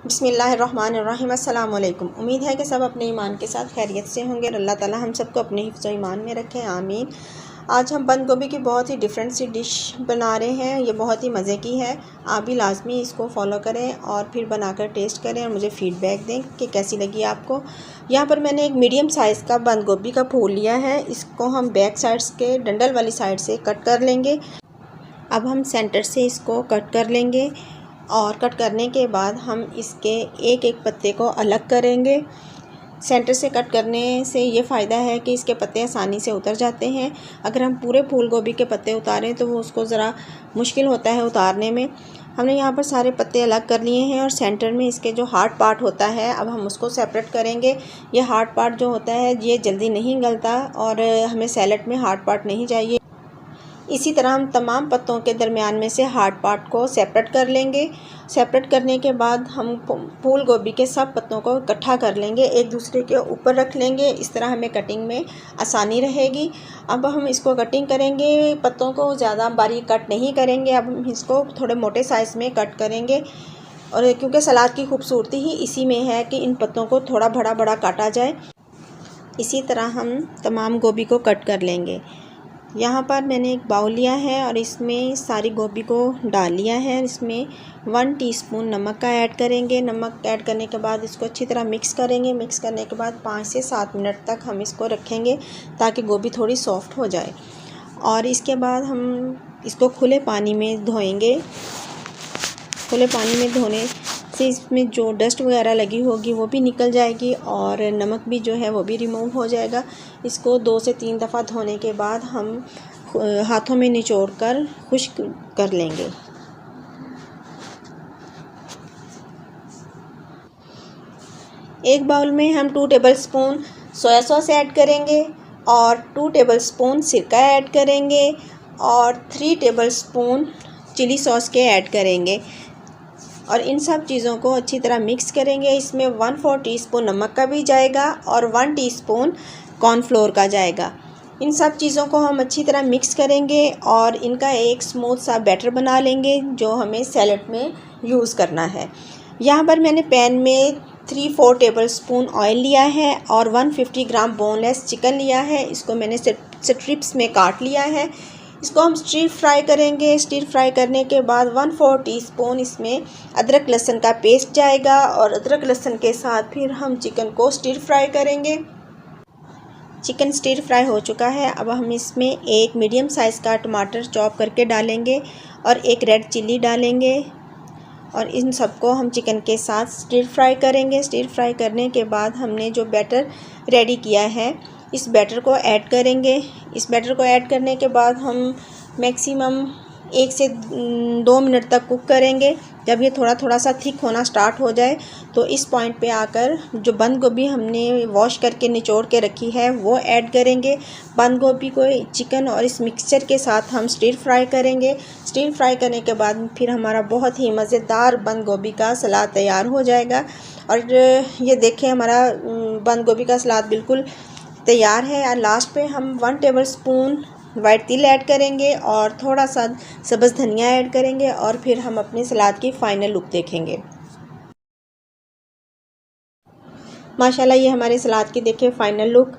बिस्मिल्लाहिर्रहमानिर्रहीम। अस्सलाम वालेकुम। उम्मीद है कि सब अपने ईमान के साथ खैरियत से होंगे और अल्लाह ताला हम सबको अपने हिफ्ज़ व ईमान में रखें, आमीन। आज हम बंद गोभी की बहुत ही डिफरेंट सी डिश बना रहे हैं। ये बहुत ही मज़े की है। आप भी लाजमी इसको फॉलो करें और फिर बनाकर टेस्ट करें और मुझे फ़ीडबैक दें कि कैसी लगी आपको। यहाँ पर मैंने एक मीडियम साइज़ का बंद गोभी का फूल लिया है। इसको हम बैक साइड्स के डंडल वाली साइड से कट कर लेंगे। अब हम सेंटर से इसको कट कर लेंगे और कट करने के बाद हम इसके एक एक पत्ते को अलग करेंगे। सेंटर से कट करने से ये फ़ायदा है कि इसके पत्ते आसानी से उतर जाते हैं। अगर हम पूरे फूल गोभी के पत्ते उतारें तो वो उसको ज़रा मुश्किल होता है उतारने में। हमने यहाँ पर सारे पत्ते अलग कर लिए हैं और सेंटर में इसके जो हार्ड पार्ट होता है अब हम उसको सेपरेट करेंगे। ये हार्ड पार्ट जो होता है ये जल्दी नहीं गलता और हमें सैलड में हार्ड पार्ट नहीं चाहिए। इसी तरह हम तमाम पत्तों के दरमियान में से हार्ड पार्ट को सेपरेट कर लेंगे। सेपरेट करने के बाद हम फूल गोभी के सब पत्तों को इकट्ठा कर लेंगे, एक दूसरे के ऊपर रख लेंगे। इस तरह हमें कटिंग में आसानी रहेगी। अब हम इसको कटिंग करेंगे, पत्तों को ज़्यादा बारीक कट नहीं करेंगे। अब हम इसको थोड़े मोटे साइज़ में कट करेंगे और क्योंकि सलाद की खूबसूरती ही इसी में है कि इन पत्तों को थोड़ा बड़ा बड़ा काटा जाए। इसी तरह हम तमाम गोभी को कट कर लेंगे। यहाँ पर मैंने एक बाउल लिया है और इसमें सारी गोभी को डाल लिया है। इसमें 1 टीस्पून नमक का ऐड करेंगे। नमक ऐड करने के बाद इसको अच्छी तरह मिक्स करेंगे। मिक्स करने के बाद 5 से 7 मिनट तक हम इसको रखेंगे ताकि गोभी थोड़ी सॉफ्ट हो जाए। और इसके बाद हम इसको खुले पानी में धोएंगे। खुले पानी में धोने से इसमें जो डस्ट वगैरह लगी होगी वो भी निकल जाएगी और नमक भी जो है वो भी रिमूव हो जाएगा। इसको 2 से 3 दफ़ा धोने के बाद हम हाथों में निचोड़ कर खुश्क कर लेंगे। एक बाउल में हम 2 टेबलस्पून सोया सॉस ऐड करेंगे और 2 टेबलस्पून सिरका ऐड करेंगे और 3 टेबलस्पून चिली सॉस के ऐड करेंगे और इन सब चीज़ों को अच्छी तरह मिक्स करेंगे। इसमें 1/4 टीस्पून नमक का भी जाएगा और 1 टीस्पून कॉर्नफ्लोर का जाएगा। इन सब चीज़ों को हम अच्छी तरह मिक्स करेंगे और इनका एक स्मूथ सा बैटर बना लेंगे जो हमें सैलड में यूज़ करना है। यहाँ पर मैंने पैन में 3-4 टेबलस्पून ऑयल लिया है और 150 ग्राम बोनलेस चिकन लिया है। इसको मैंने स्ट्रिप्स में काट लिया है। इसको हम स्टीर फ्राई करेंगे। स्टीर फ्राई करने के बाद 1/4 टीस्पून इसमें अदरक लहसुन का पेस्ट जाएगा और अदरक लहसुन के साथ फिर हम चिकन को स्टीर फ्राई करेंगे। चिकन स्टीर फ्राई हो चुका है। अब हम इसमें एक मीडियम साइज़ का टमाटर चॉप करके डालेंगे और एक रेड चिल्ली डालेंगे और इन सबको हम चिकन के साथ स्टीर फ्राई करेंगे। स्टीर फ्राई करने के बाद हमने जो बैटर रेडी किया है इस बैटर को ऐड करेंगे। इस बैटर को ऐड करने के बाद हम मैक्सिमम 1 से 2 मिनट तक कुक करेंगे। जब ये थोड़ा थोड़ा सा थिक होना स्टार्ट हो जाए तो इस पॉइंट पे आकर जो बंद गोभी हमने वॉश करके निचोड़ के रखी है वो ऐड करेंगे। बंद गोभी को चिकन और इस मिक्सचर के साथ हम स्टीर फ्राई करेंगे। स्टीर फ्राई करने के बाद फिर हमारा बहुत ही मज़ेदार बंद गोभी का सलाद तैयार हो जाएगा। और ये देखें हमारा बंद गोभी का सलाद बिल्कुल तैयार है। और लास्ट पे हम 1 टेबलस्पून वाइट तिल ऐड करेंगे और थोड़ा सा सब्ज़ धनिया ऐड करेंगे और फिर हम अपने सलाद की फ़ाइनल लुक देखेंगे। माशाल्लाह ये हमारे सलाद की देखिए फ़ाइनल लुक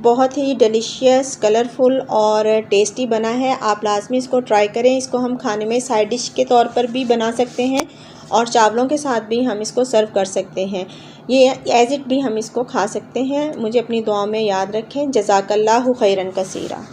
बहुत ही डिलीशियस, कलरफुल और टेस्टी बना है। आप लाजमी इसको ट्राई करें। इसको हम खाने में साइड डिश के तौर पर भी बना सकते हैं और चावलों के साथ भी हम इसको सर्व कर सकते हैं। ये एज़ इट भी हम इसको खा सकते हैं। मुझे अपनी दुआ में याद रखें। जज़ाकल्लाहु खैरन कसीरा।